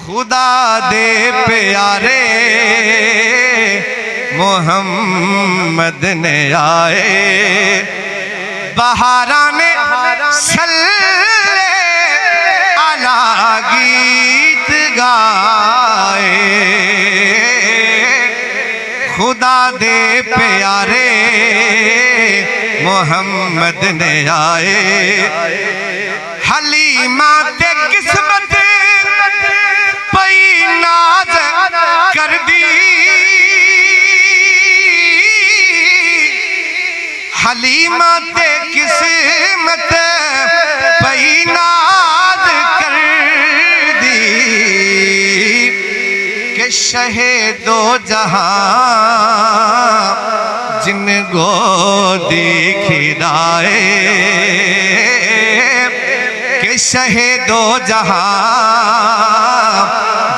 خدا دے پیارے محمد نے آئے بہاران صلی علی گیت گائے خدا دے پیارے محمد نے آئے حلیمہ تے قسمت پئی ناز کر دی حلیمہ تے قسمت پئی ناز کر دی کہ شہ دو جہاں جن گودی کھلائے کہ شہ دو جہاں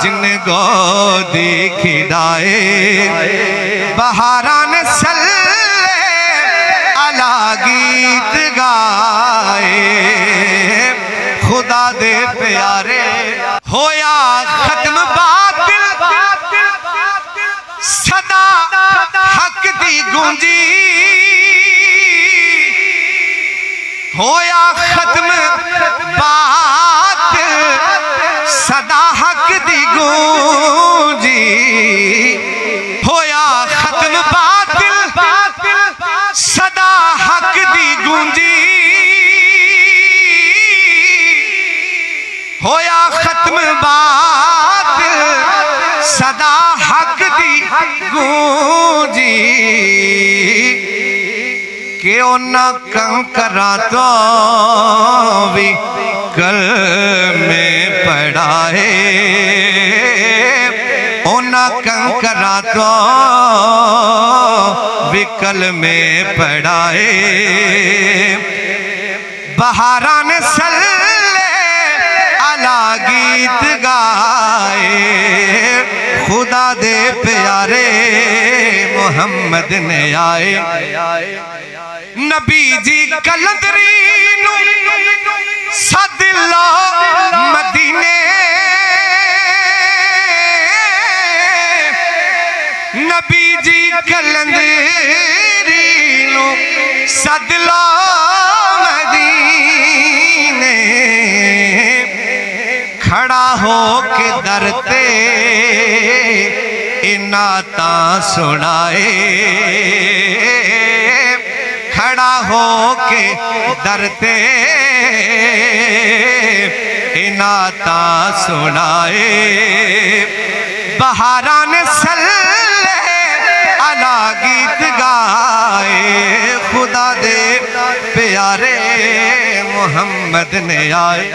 جن گودی کھلائے بہاران صلی علی گیت گائے خدا دے پیارے ہویا ختم باطل صدا حق دی گونجی ہویا ختم باطل صدا حق دی گونجی ہویا ختم باطل صدا حق دی گونجی ہویا ختم باطل صدا حق دی گونجی کہ انہاں کنکراں تو بھی کلمے پڑھائے انہاں کنکراں تو بھی کلمے پڑھائے بہاران صلی علی گیت گائے خدا دے پیارے محمد نے آئے نبی جی کلندری نو سد لو مدینے نبی جی کلندری نو سد لو مدینے کھڑا ہو کے در تے نعتاں سنائے کھڑا ہو کے در تے نعتاں سنائے بہاران صلی علی گیت گائے خدا دے پیارے محمد نے آئے